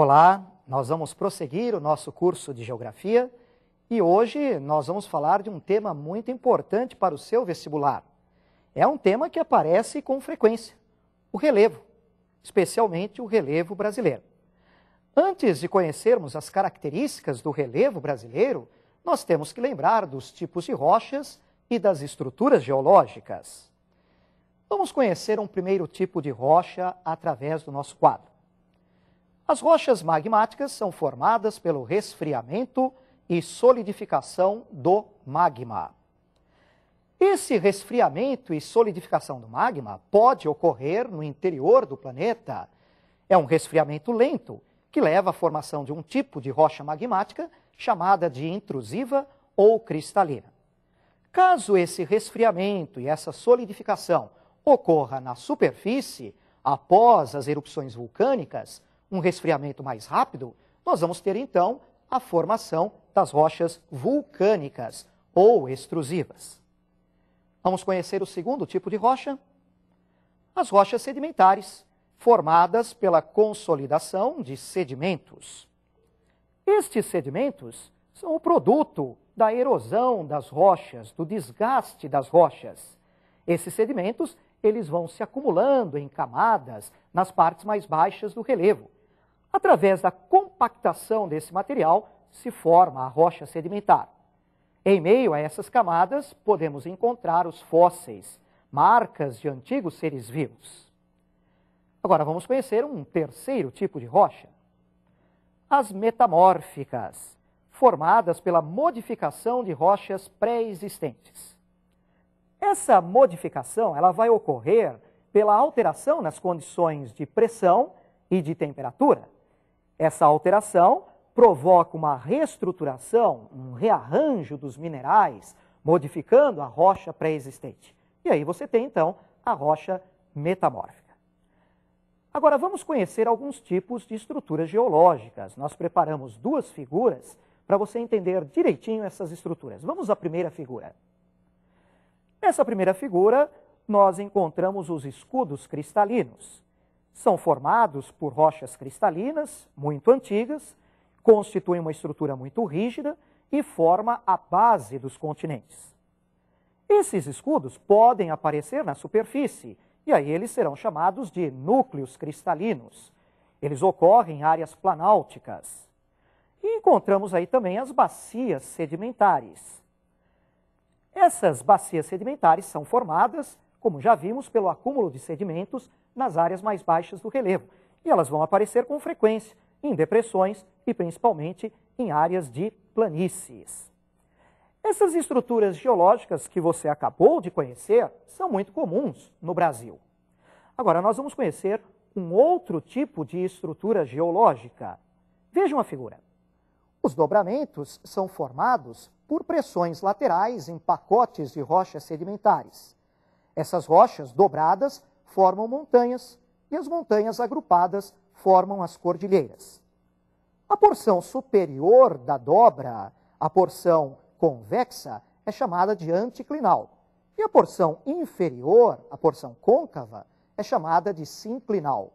Olá, nós vamos prosseguir o nosso curso de Geografia e hoje nós vamos falar de um tema muito importante para o seu vestibular. É um tema que aparece com frequência, o relevo, especialmente o relevo brasileiro. Antes de conhecermos as características do relevo brasileiro, nós temos que lembrar dos tipos de rochas e das estruturas geológicas. Vamos conhecer um primeiro tipo de rocha através do nosso quadro. As rochas magmáticas são formadas pelo resfriamento e solidificação do magma. Esse resfriamento e solidificação do magma pode ocorrer no interior do planeta. É um resfriamento lento que leva à formação de um tipo de rocha magmática chamada de intrusiva ou cristalina. Caso esse resfriamento e essa solidificação ocorra na superfície, após as erupções vulcânicas, um resfriamento mais rápido, nós vamos ter então a formação das rochas vulcânicas ou extrusivas. Vamos conhecer o segundo tipo de rocha? As rochas sedimentares, formadas pela consolidação de sedimentos. Estes sedimentos são o produto da erosão das rochas, do desgaste das rochas. Esses sedimentos, eles vão se acumulando em camadas nas partes mais baixas do relevo. Através da compactação desse material, se forma a rocha sedimentar. Em meio a essas camadas, podemos encontrar os fósseis, marcas de antigos seres vivos. Agora, vamos conhecer um terceiro tipo de rocha. As metamórficas, formadas pela modificação de rochas pré-existentes. Essa modificação ela vai ocorrer pela alteração nas condições de pressão e de temperatura. Essa alteração provoca uma reestruturação, um rearranjo dos minerais, modificando a rocha pré-existente. E aí você tem, então, a rocha metamórfica. Agora, vamos conhecer alguns tipos de estruturas geológicas. Nós preparamos duas figuras para você entender direitinho essas estruturas. Vamos à primeira figura. Nessa primeira figura, nós encontramos os escudos cristalinos. São formados por rochas cristalinas, muito antigas, constituem uma estrutura muito rígida e forma a base dos continentes. Esses escudos podem aparecer na superfície, e aí eles serão chamados de núcleos cristalinos. Eles ocorrem em áreas planálticas. E encontramos aí também as bacias sedimentares. Essas bacias sedimentares são formadas, como já vimos, pelo acúmulo de sedimentos nas áreas mais baixas do relevo. E elas vão aparecer com frequência em depressões e principalmente em áreas de planícies. Essas estruturas geológicas que você acabou de conhecer são muito comuns no Brasil. Agora nós vamos conhecer um outro tipo de estrutura geológica. Vejam a figura. Os dobramentos são formados por pressões laterais em pacotes de rochas sedimentares. Essas rochas dobradas formam montanhas e as montanhas agrupadas formam as cordilheiras. A porção superior da dobra, a porção convexa, é chamada de anticlinal. E a porção inferior, a porção côncava, é chamada de sinclinal.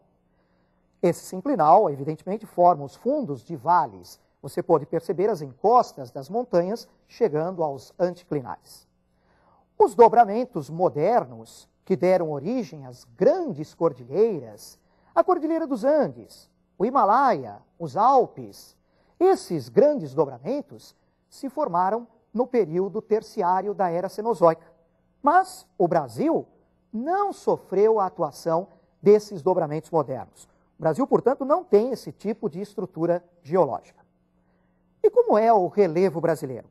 Esse sinclinal, evidentemente, forma os fundos de vales. Você pode perceber as encostas das montanhas chegando aos anticlinais. Os dobramentos modernos, que deram origem às grandes cordilheiras, a Cordilheira dos Andes, o Himalaia, os Alpes, esses grandes dobramentos se formaram no período terciário da Era Cenozoica. Mas o Brasil não sofreu a atuação desses dobramentos modernos. O Brasil, portanto, não tem esse tipo de estrutura geológica. E como é o relevo brasileiro?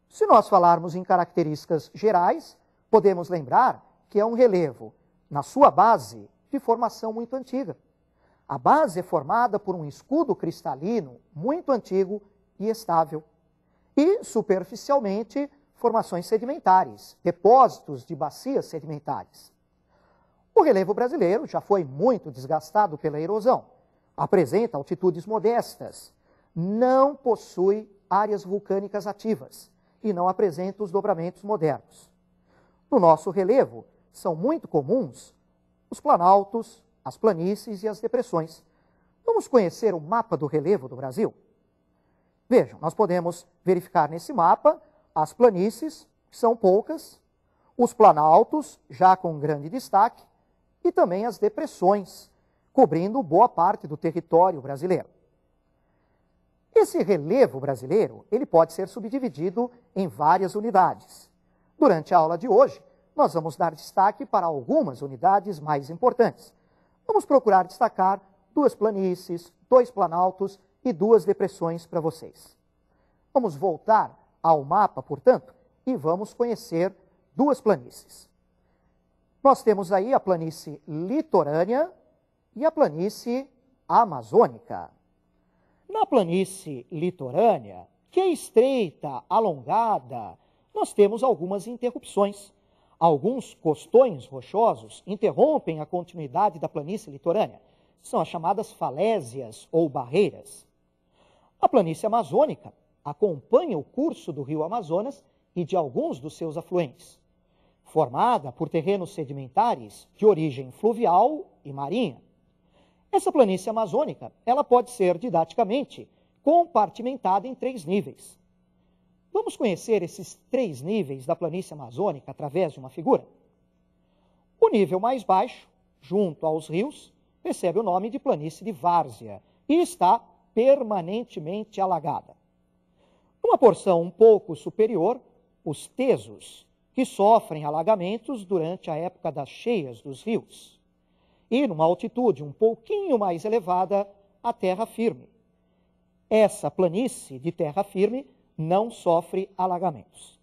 Se nós falarmos em características gerais, podemos lembrar que é um relevo, na sua base, de formação muito antiga. A base é formada por um escudo cristalino muito antigo e estável. E, superficialmente, formações sedimentares, depósitos de bacias sedimentares. O relevo brasileiro já foi muito desgastado pela erosão. Apresenta altitudes modestas. Não possui áreas vulcânicas ativas e não apresenta os dobramentos modernos. No nosso relevo, são muito comuns os planaltos, as planícies e as depressões. Vamos conhecer o mapa do relevo do Brasil? Vejam, nós podemos verificar nesse mapa as planícies, que são poucas, os planaltos, já com grande destaque, e também as depressões, cobrindo boa parte do território brasileiro. Esse relevo brasileiro, ele pode ser subdividido em várias unidades. Durante a aula de hoje, nós vamos dar destaque para algumas unidades mais importantes. Vamos procurar destacar 2 planícies, 2 planaltos e 2 depressões para vocês. Vamos voltar ao mapa, portanto, e vamos conhecer 2 planícies. Nós temos aí a planície litorânea e a planície amazônica. Na planície litorânea, que é estreita, alongada, nós temos algumas interrupções. Alguns costões rochosos interrompem a continuidade da planície litorânea. São as chamadas falésias ou barreiras. A planície amazônica acompanha o curso do rio Amazonas e de alguns dos seus afluentes, formada por terrenos sedimentares de origem fluvial e marinha. Essa planície amazônica, ela pode ser didaticamente compartimentada em 3 níveis. Vamos conhecer esses 3 níveis da planície amazônica através de uma figura? O nível mais baixo, junto aos rios, recebe o nome de planície de várzea e está permanentemente alagada. Numa porção um pouco superior, os tesos, que sofrem alagamentos durante a época das cheias dos rios. E numa altitude um pouquinho mais elevada, a terra firme. Essa planície de terra firme não sofre alagamentos.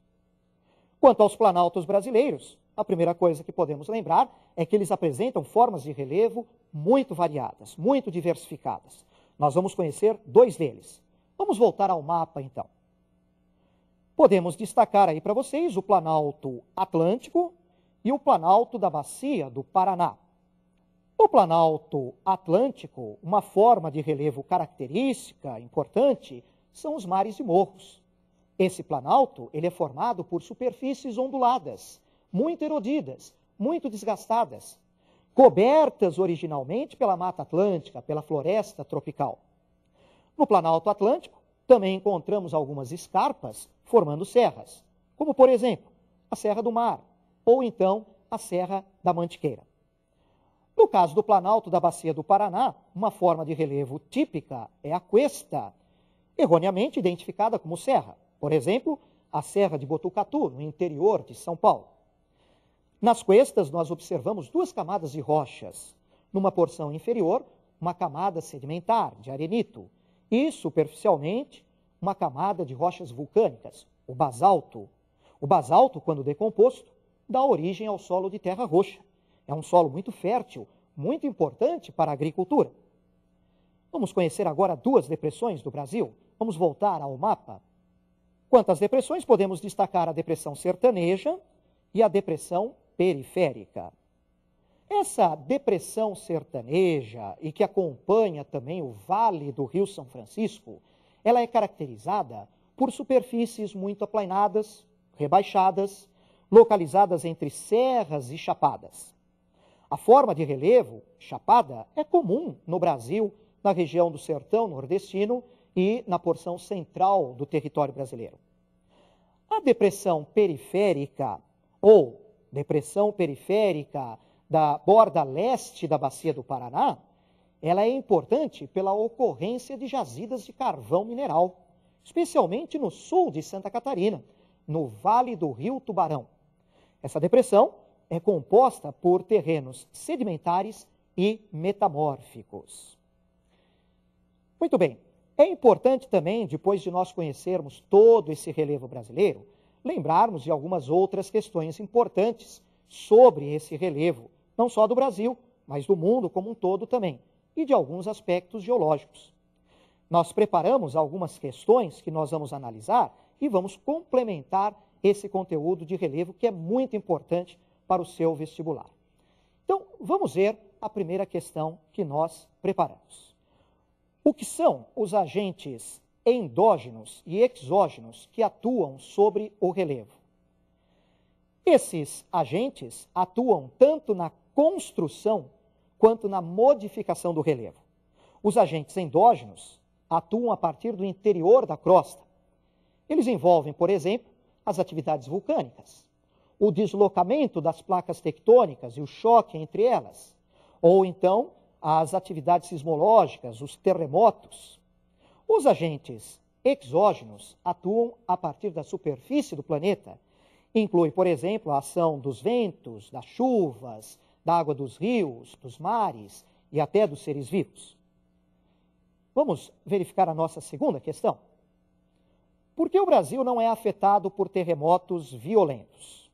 Quanto aos planaltos brasileiros, a primeira coisa que podemos lembrar é que eles apresentam formas de relevo muito variadas, muito diversificadas. Nós vamos conhecer 2 deles. Vamos voltar ao mapa, então. Podemos destacar aí para vocês o Planalto Atlântico e o Planalto da Bacia do Paraná. O Planalto Atlântico, uma forma de relevo característica, importante, são os mares e morros. Esse planalto ele é formado por superfícies onduladas, muito erodidas, muito desgastadas, cobertas originalmente pela Mata Atlântica, pela floresta tropical. No Planalto Atlântico, também encontramos algumas escarpas formando serras, como, por exemplo, a Serra do Mar, ou então a Serra da Mantiqueira. No caso do Planalto da Bacia do Paraná, uma forma de relevo típica é a cuesta, erroneamente identificada como serra. Por exemplo, a Serra de Botucatu, no interior de São Paulo. Nas cuestas, nós observamos 2 camadas de rochas. Numa porção inferior, uma camada sedimentar, de arenito, e, superficialmente, uma camada de rochas vulcânicas, o basalto. O basalto, quando decomposto, dá origem ao solo de terra roxa. É um solo muito fértil, muito importante para a agricultura. Vamos conhecer agora 2 depressões do Brasil. Vamos voltar ao mapa. Quanto às depressões, podemos destacar a depressão sertaneja e a depressão periférica. Essa depressão sertaneja, e que acompanha também o Vale do Rio São Francisco, ela é caracterizada por superfícies muito aplainadas, rebaixadas, localizadas entre serras e chapadas. A forma de relevo, chapada, é comum no Brasil, na região do sertão nordestino e na porção central do território brasileiro. A depressão periférica, ou depressão periférica da borda leste da Bacia do Paraná, ela é importante pela ocorrência de jazidas de carvão mineral, especialmente no sul de Santa Catarina, no Vale do Rio Tubarão. Essa depressão é composta por terrenos sedimentares e metamórficos. Muito bem, é importante também, depois de nós conhecermos todo esse relevo brasileiro, lembrarmos de algumas outras questões importantes sobre esse relevo, não só do Brasil, mas do mundo como um todo também, e de alguns aspectos geológicos. Nós preparamos algumas questões que nós vamos analisar e vamos complementar esse conteúdo de relevo que é muito importante para o seu vestibular. Então, vamos ver a primeira questão que nós preparamos. O que são os agentes endógenos e exógenos que atuam sobre o relevo? Esses agentes atuam tanto na construção quanto na modificação do relevo. Os agentes endógenos atuam a partir do interior da crosta. Eles envolvem, por exemplo, as atividades vulcânicas, o deslocamento das placas tectônicas e o choque entre elas, ou então as atividades sismológicas, os terremotos. Os agentes exógenos atuam a partir da superfície do planeta. Inclui, por exemplo, a ação dos ventos, das chuvas, da água dos rios, dos mares e até dos seres vivos. Vamos verificar a nossa segunda questão. Por que o Brasil não é afetado por terremotos violentos?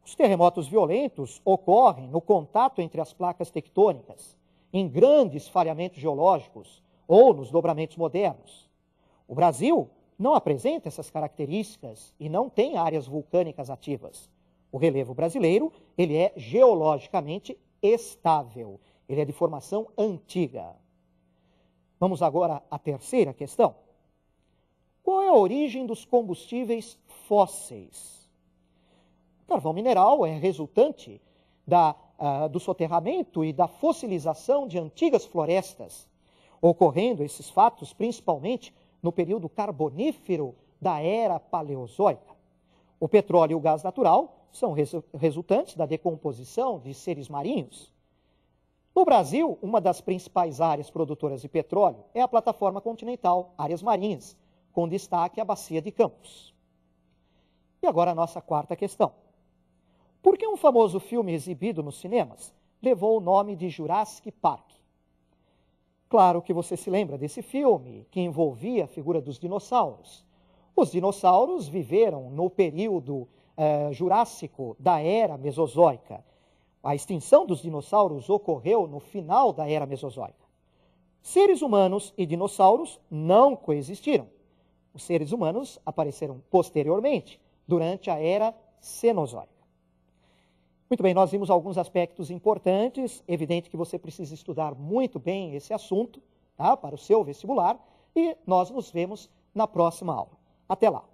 Os terremotos violentos ocorrem no contato entre as placas tectônicas, em grandes falhamentos geológicos ou nos dobramentos modernos. O Brasil não apresenta essas características e não tem áreas vulcânicas ativas. O relevo brasileiro, ele é geologicamente estável, ele é de formação antiga. Vamos agora à terceira questão. Qual é a origem dos combustíveis fósseis? O carvão mineral é resultante do soterramento e da fossilização de antigas florestas, ocorrendo esses fatos principalmente no período carbonífero da era paleozoica. O petróleo e o gás natural são resultantes da decomposição de seres marinhos. No Brasil, uma das principais áreas produtoras de petróleo é a plataforma continental, áreas marinhas, com destaque à bacia de Campos. E agora a nossa quarta questão. Por que um famoso filme exibido nos cinemas levou o nome de Jurassic Park? Claro que você se lembra desse filme, que envolvia a figura dos dinossauros. Os dinossauros viveram no período Jurássico da Era Mesozoica. A extinção dos dinossauros ocorreu no final da Era Mesozoica. Seres humanos e dinossauros não coexistiram. Os seres humanos apareceram posteriormente, durante a Era Cenozoica. Muito bem, nós vimos alguns aspectos importantes. Evidente que você precisa estudar muito bem esse assunto, tá, para o seu vestibular, e nós nos vemos na próxima aula. Até lá!